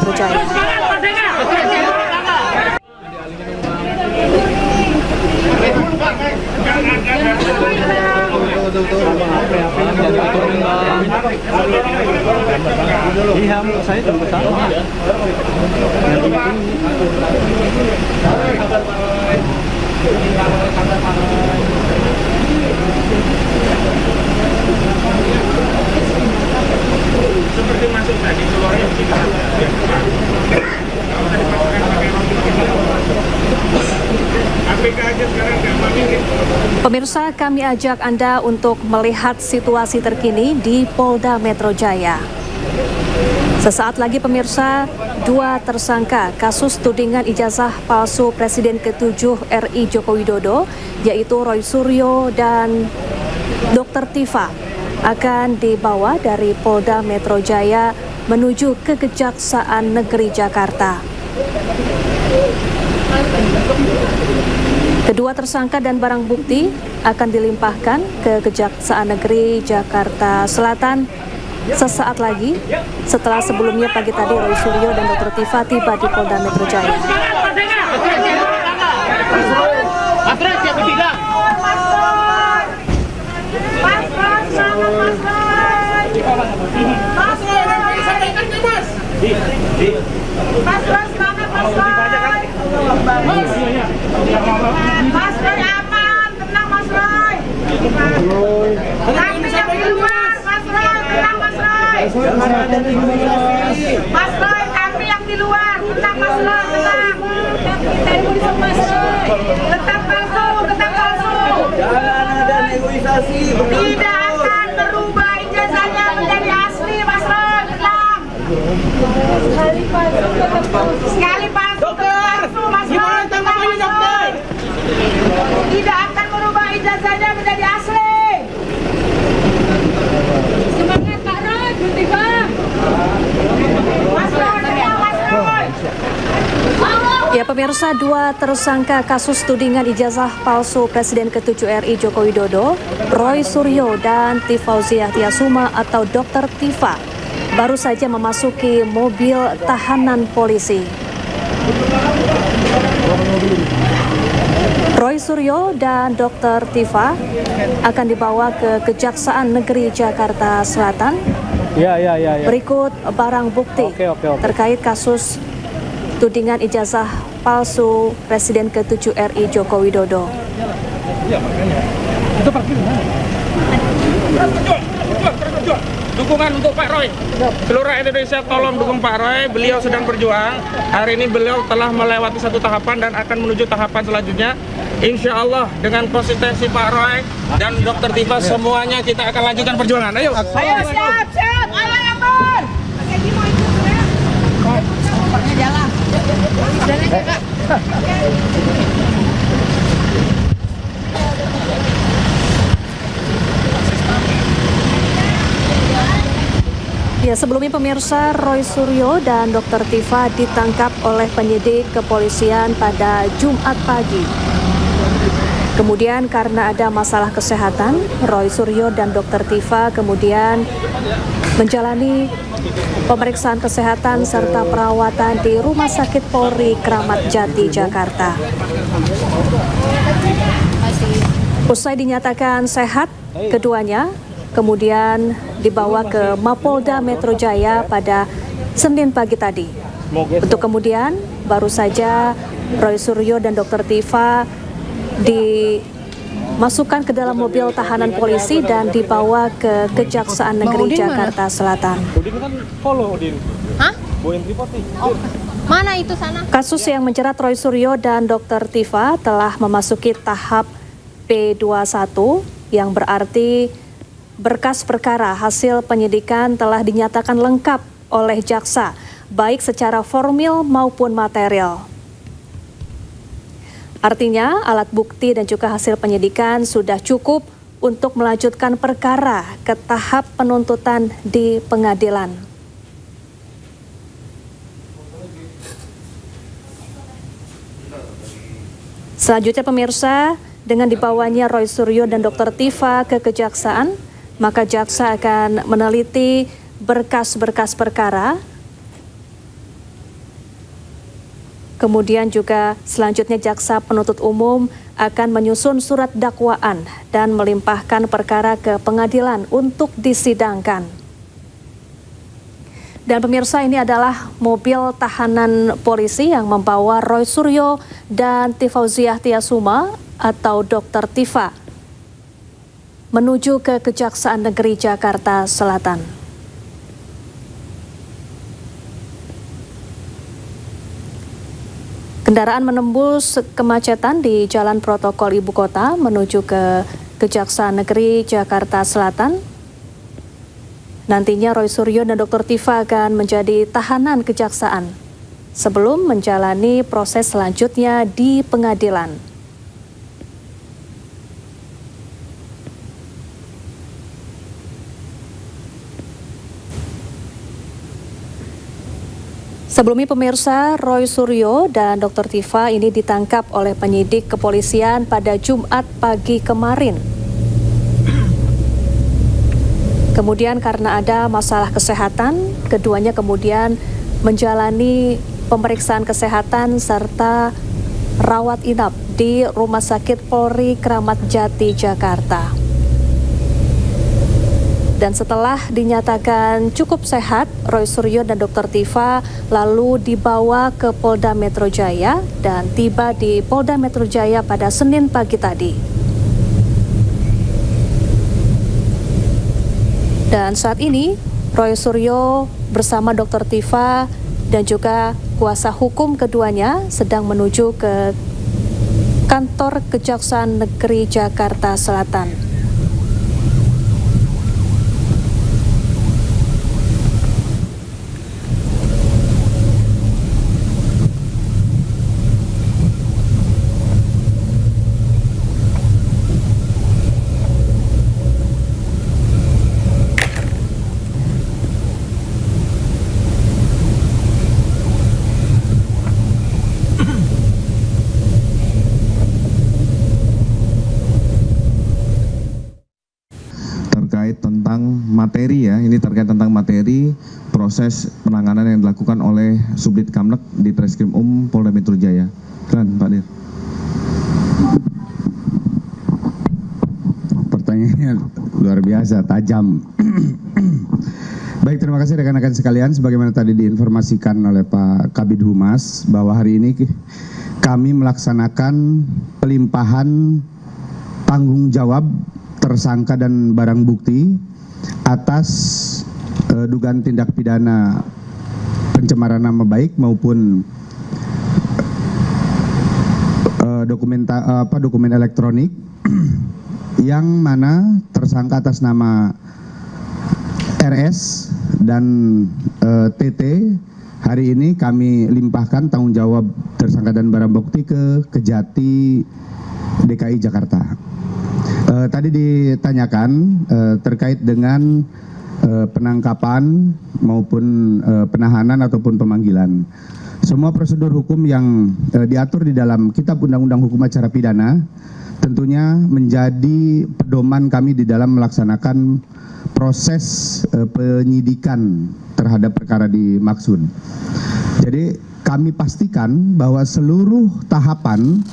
Metro Jaya. Seperti masuk tadi keluarnya Pemirsa, kami ajak Anda untuk melihat situasi terkini di Polda Metro Jaya. Sesaat lagi pemirsa, dua tersangka kasus tudingan ijazah palsu Presiden ke-7 RI Joko Widodo, yaitu Roy Suryo dan Dr. Tifa, akan dibawa dari Polda Metro Jaya menuju ke Kejaksaan Negeri Jakarta. Kedua tersangka dan barang bukti akan dilimpahkan ke Kejaksaan Negeri Jakarta Selatan sesaat lagi, setelah sebelumnya pagi tadi Roy Suryo dan Dr. Tifa tiba di Polda Metro Jaya. Mas Roy aman, tenang Mas Roy. Kami yang di luar, Mas Roy, tenang Mas Roy. Mas Roy, kami yang di luar, tenang Mas Roy, tenang. Kita ini Mas Roy. Tetap palsu, tetap palsu. Jangan ada negosiasi. Tidak akan berubah ijazahnya menjadi asli, Mas Roy, tenang. Sekali palsu, tetap palsu. Sekali palsu, tetap palsu, Mas Roy, tenang Mas Roy. Tidak akan merubah ijazahnya menjadi asli. Semangat Pak Roy, Tifa. Mas Roy, tenang Mas Roy. Ya pemirsa, dua tersangka kasus tudingan ijazah palsu Presiden ke-7 RI Joko Widodo, Roy Suryo dan Tifauziah Tiasuma atau Dr. Tifa, baru saja memasuki mobil tahanan polisi. Roy Suryo dan Dr. Tifa akan dibawa ke Kejaksaan Negeri Jakarta Selatan. Berikut barang bukti terkait kasus tudingan ijazah palsu Presiden ke-7 RI Joko Widodo. Dukungan untuk Pak Roy. Seluruh Indonesia tolong dukung Pak Roy. Beliau sedang berjuang. Hari ini beliau telah melewati satu tahapan dan akan menuju tahapan selanjutnya. Insya Allah dengan konsistensi Pak Roy dan Dr. Tifa semuanya kita akan lanjutkan perjuangan. Ayo. Ayo siap, siap. Ayo yang ber. Jalan. Ya, sebelumnya pemirsa, Roy Suryo dan Dr. Tifa ditangkap oleh penyidik kepolisian pada Jumat pagi. Kemudian karena ada masalah kesehatan, Roy Suryo dan Dr. Tifa kemudian menjalani pemeriksaan kesehatan serta perawatan di Rumah Sakit Polri Kramat Jati, Jakarta. Usai dinyatakan sehat, keduanya kemudian dibawa ke Mapolda Metro Jaya pada Senin pagi tadi. Untuk kemudian baru saja Roy Suryo dan Dr. Tifa dimasukkan ke dalam mobil tahanan polisi dan dibawa ke Kejaksaan Negeri Jakarta Selatan. Hah? Mana itu sana? Kasus yang menjerat Roy Suryo dan Dr. Tifa telah memasuki tahap P21 yang berarti berkas perkara hasil penyidikan telah dinyatakan lengkap oleh jaksa, baik secara formil maupun material. Artinya, alat bukti dan juga hasil penyidikan sudah cukup untuk melanjutkan perkara ke tahap penuntutan di pengadilan. Selanjutnya pemirsa, dengan dibawanya Roy Suryo dan Dr. Tifa ke kejaksaan, maka jaksa akan meneliti berkas-berkas perkara Kemudian juga selanjutnya jaksa penuntut umum akan menyusun surat dakwaan dan melimpahkan perkara ke pengadilan untuk disidangkan. Dan pemirsa, ini adalah mobil tahanan polisi yang membawa Roy Suryo dan Tifauziah Tiasuma atau Dr. Tifa menuju ke Kejaksaan Negeri Jakarta Selatan. Kendaraan menembus kemacetan di Jalan Protokol Ibu Kota menuju ke Kejaksaan Negeri Jakarta Selatan. Nantinya Roy Suryo dan Dr. Tifa akan menjadi tahanan kejaksaan sebelum menjalani proses selanjutnya di pengadilan. Sebelumnya pemirsa, Roy Suryo dan Dr. Tifa ini ditangkap oleh penyidik kepolisian pada Jumat pagi kemarin. Kemudian karena ada masalah kesehatan, keduanya kemudian menjalani pemeriksaan kesehatan serta rawat inap di Rumah Sakit Polri Kramat Jati, Jakarta. Dan setelah dinyatakan cukup sehat, Roy Suryo dan Dr. Tifa lalu dibawa ke Polda Metro Jaya dan tiba di Polda Metro Jaya pada Senin pagi tadi. Dan saat ini, Roy Suryo bersama Dr. Tifa dan juga kuasa hukum keduanya sedang menuju ke kantor Kejaksaan Negeri Jakarta Selatan. Terkait tentang materi ya, ini terkait tentang materi proses penanganan yang dilakukan oleh Subdit Kamnek di Treskrim Polda Metro Jaya. Silakan Pak Dir. Pertanyaannya luar biasa, tajam. Baik, terima kasih rekan-rekan sekalian. Sebagaimana tadi diinformasikan oleh Pak Kabid Humas bahwa hari ini kami melaksanakan pelimpahan tanggung jawab tersangka dan barang bukti atas dugaan tindak pidana pencemaran nama baik maupun dokumen elektronik yang mana tersangka atas nama RS dan TT hari ini kami limpahkan tanggung jawab tersangka dan barang bukti ke Kejati DKI Jakarta. Tadi ditanyakan terkait dengan penangkapan maupun penahanan ataupun pemanggilan. Semua prosedur hukum yang diatur di dalam Kitab Undang-Undang Hukum Acara Pidana tentunya menjadi pedoman kami di dalam melaksanakan proses penyidikan terhadap perkara dimaksud. Jadi kami pastikan bahwa seluruh tahapan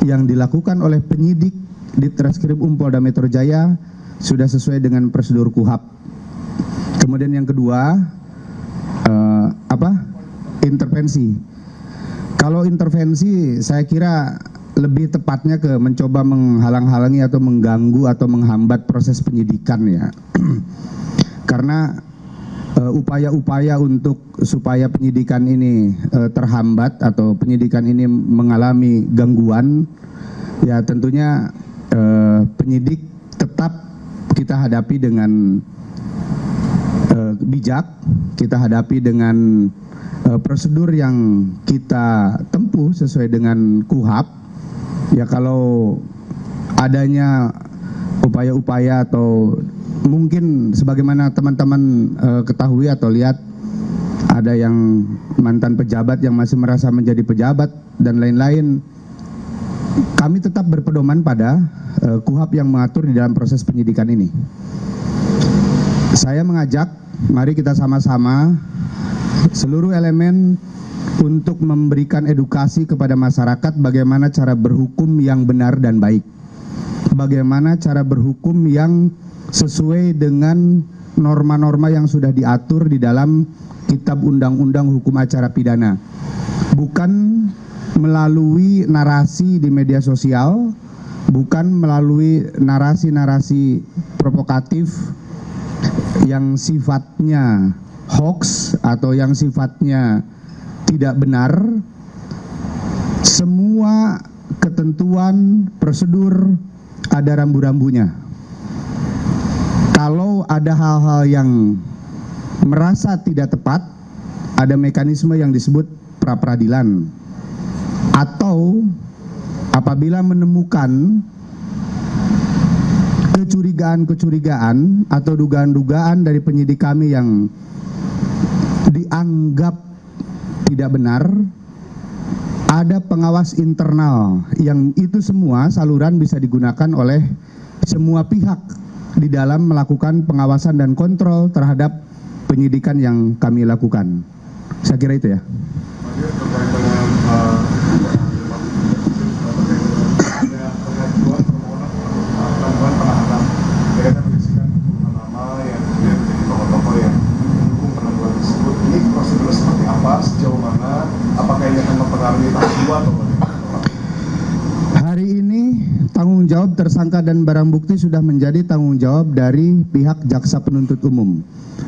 yang dilakukan oleh penyidik di Treskrim Polda Metro Jaya sudah sesuai dengan prosedur KUHAP. Kemudian yang kedua, intervensi. Kalau intervensi, saya kira lebih tepatnya ke mencoba menghalang-halangi atau mengganggu atau menghambat proses penyidikan ya. Karena upaya-upaya untuk supaya penyidikan ini terhambat atau penyidikan ini mengalami gangguan, ya tentunya penyidik tetap kita hadapi dengan bijak, kita hadapi dengan prosedur yang kita tempuh sesuai dengan KUHAP. Ya kalau adanya upaya-upaya atau mungkin sebagaimana teman-teman ketahui atau lihat ada yang mantan pejabat yang masih merasa menjadi pejabat dan lain-lain, kami tetap berpedoman pada KUHAP yang mengatur di dalam proses penyidikan ini. Saya mengajak, mari kita sama-sama seluruh elemen untuk memberikan edukasi kepada masyarakat bagaimana cara berhukum yang benar dan baik. Bagaimana cara berhukum yang sesuai dengan norma-norma yang sudah diatur di dalam Kitab Undang-Undang Hukum Acara Pidana. Bukan melalui narasi di media sosial, bukan melalui narasi-narasi provokatif yang sifatnya hoax atau yang sifatnya tidak benar. Semua ketentuan prosedur ada rambu-rambunya. Kalau ada hal-hal yang merasa tidak tepat, ada mekanisme yang disebut pra-peradilan. Atau apabila menemukan kecurigaan-kecurigaan atau dugaan-dugaan dari penyidik kami yang dianggap tidak benar, ada pengawas internal yang itu semua saluran bisa digunakan oleh semua pihak di dalam melakukan pengawasan dan kontrol terhadap penyidikan yang kami lakukan. Saya kira itu ya. Sejauh mana, apakah ini akan mempengaruhi tahap 2 atau bagaimana? Hari ini tanggung jawab tersangka dan barang bukti sudah menjadi tanggung jawab dari pihak jaksa penuntut umum.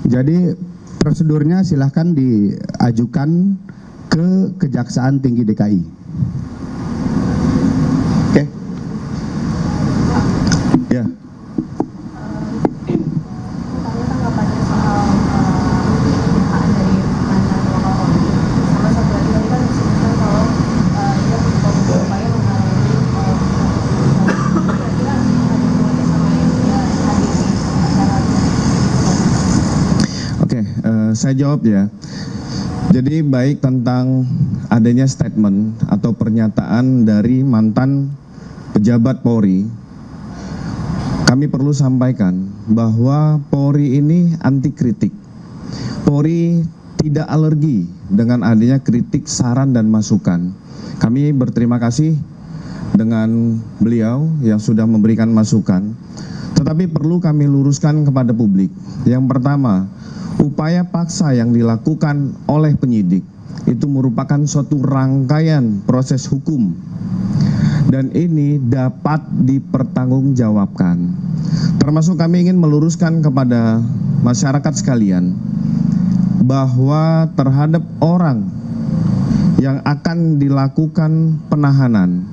Jadi prosedurnya silahkan diajukan ke Kejaksaan Tinggi DKI. Oke? Ya. Saya jawab ya. Jadi baik tentang adanya statement atau pernyataan dari mantan pejabat Polri, kami perlu sampaikan bahwa Polri ini anti kritik. Polri tidak alergi dengan adanya kritik, saran, dan masukan. Kami berterima kasih dengan beliau yang sudah memberikan masukan. Tetapi perlu kami luruskan kepada publik. Yang pertama, upaya paksa yang dilakukan oleh penyidik itu merupakan suatu rangkaian proses hukum dan ini dapat dipertanggungjawabkan. Termasuk kami ingin meluruskan kepada masyarakat sekalian bahwa terhadap orang yang akan dilakukan penahanan,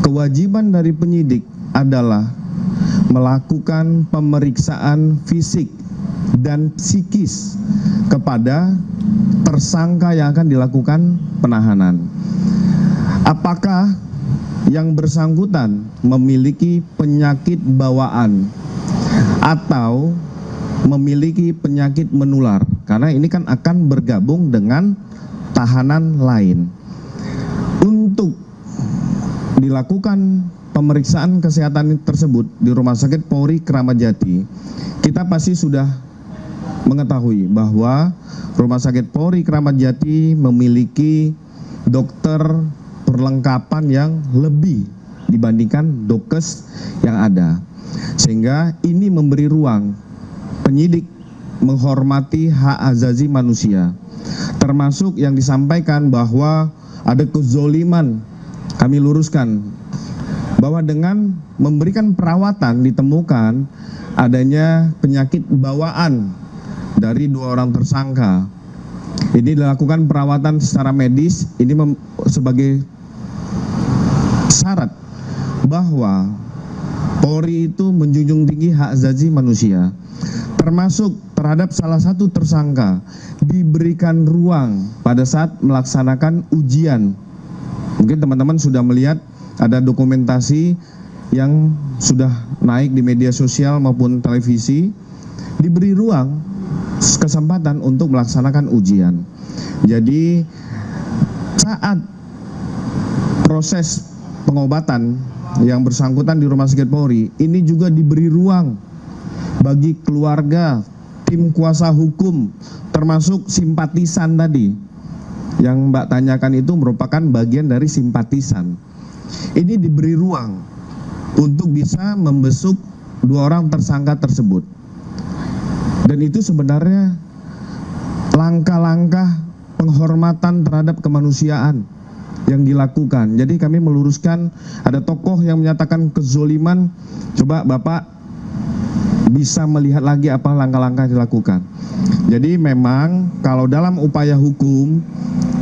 kewajiban dari penyidik adalah melakukan pemeriksaan fisik dan psikis kepada tersangka yang akan dilakukan penahanan. Apakah yang bersangkutan memiliki penyakit bawaan atau memiliki penyakit menular? Karena ini kan akan bergabung dengan tahanan lain. Untuk dilakukan pemeriksaan kesehatan tersebut di Rumah Sakit Polri Kramat Jati, kita pasti sudah mengetahui bahwa Rumah Sakit Polri Kramat Jati memiliki dokter perlengkapan yang lebih dibandingkan dokes yang ada. Sehingga ini memberi ruang penyidik menghormati hak asasi manusia. Termasuk yang disampaikan bahwa ada kezoliman, kami luruskan bahwa dengan memberikan perawatan ditemukan adanya penyakit bawaan dari 2 orang tersangka. Ini dilakukan perawatan secara medis, ini sebagai syarat bahwa Polri itu menjunjung tinggi hak asasi manusia. Termasuk terhadap salah satu tersangka diberikan ruang pada saat melaksanakan ujian. Mungkin teman-teman sudah melihat ada dokumentasi yang sudah naik di media sosial maupun televisi, diberi ruang kesempatan untuk melaksanakan ujian. Jadi saat proses pengobatan yang bersangkutan di Rumah Sakit Polri ini juga diberi ruang bagi keluarga, tim kuasa hukum, termasuk simpatisan tadi yang Mbak tanyakan itu merupakan bagian dari simpatisan. Ini diberi ruang untuk bisa membesuk 2 orang tersangka tersebut. Dan itu sebenarnya langkah-langkah penghormatan terhadap kemanusiaan yang dilakukan. Jadi kami meluruskan, ada tokoh yang menyatakan kezoliman, coba Bapak bisa melihat lagi apa langkah-langkah yang dilakukan. Jadi memang kalau dalam upaya hukum,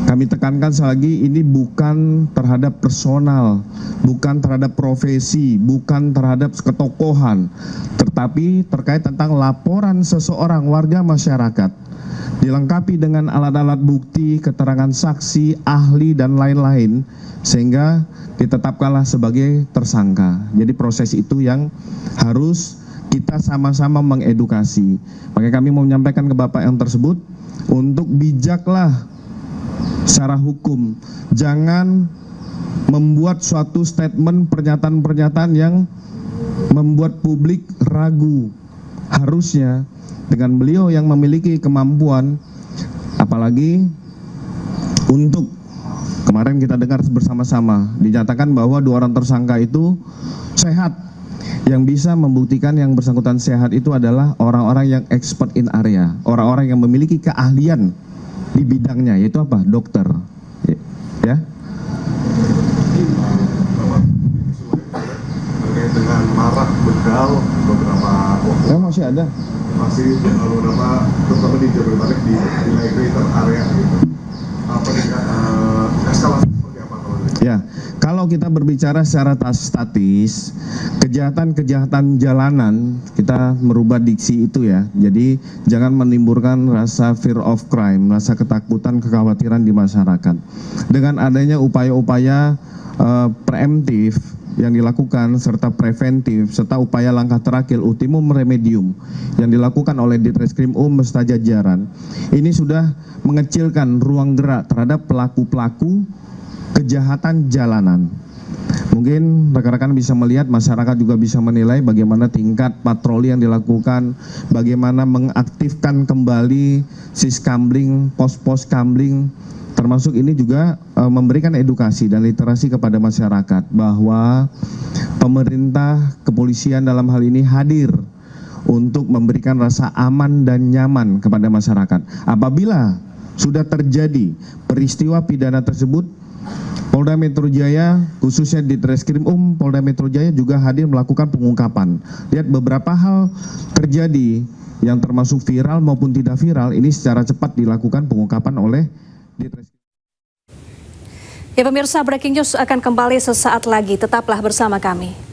kami tekankan sekali lagi, ini bukan terhadap personal, bukan terhadap profesi, bukan terhadap ketokohan, tetapi terkait tentang laporan seseorang warga masyarakat, dilengkapi dengan alat-alat bukti, keterangan saksi, ahli, dan lain-lain, sehingga ditetapkanlah sebagai tersangka. Jadi proses itu yang harus kita sama-sama mengedukasi. Makanya kami mau menyampaikan ke Bapak yang tersebut, untuk bijaklah secara hukum, jangan membuat suatu statement, pernyataan-pernyataan yang membuat publik ragu. Harusnya dengan beliau yang memiliki kemampuan, apalagi untuk kemarin kita dengar bersama-sama dinyatakan bahwa 2 orang tersangka itu sehat. Yang bisa membuktikan yang bersangkutan sehat itu adalah orang-orang yang expert in area, orang-orang yang memiliki keahlian di bidangnya, yaitu apa? Dokter. Ya. Terkait dengan marak begal beberapa waktu. Masih ada. Masih beberapa, terutama di Jabodetabek di wilayah greater area gitu. Apa eskalasi seperti apa kalau ini? Ya, kalau kita berbicara secara statis, kejahatan-kejahatan jalanan, kita merubah diksi itu ya. Jadi jangan menimbulkan rasa fear of crime, rasa ketakutan, kekhawatiran di masyarakat. Dengan adanya upaya-upaya preemptif yang dilakukan, serta preventif, serta upaya langkah terakhir ultimum remedium yang dilakukan oleh Ditreskrim beserta jajaran, ini sudah mengecilkan ruang gerak terhadap pelaku-pelaku kejahatan jalanan. Mungkin rekan-rekan bisa melihat, masyarakat juga bisa menilai bagaimana tingkat patroli yang dilakukan, bagaimana mengaktifkan kembali siskamling, pos-pos kamling, termasuk ini juga memberikan edukasi dan literasi kepada masyarakat bahwa pemerintah, kepolisian dalam hal ini hadir untuk memberikan rasa aman dan nyaman kepada masyarakat. Apabila sudah terjadi peristiwa pidana tersebut, Polda Metro Jaya, khususnya di Ditreskrim Polda Metro Jaya juga hadir melakukan pengungkapan. Lihat beberapa hal terjadi yang termasuk viral maupun tidak viral, ini secara cepat dilakukan pengungkapan oleh Ditreskrim. Ya pemirsa, Breaking News akan kembali sesaat lagi, tetaplah bersama kami.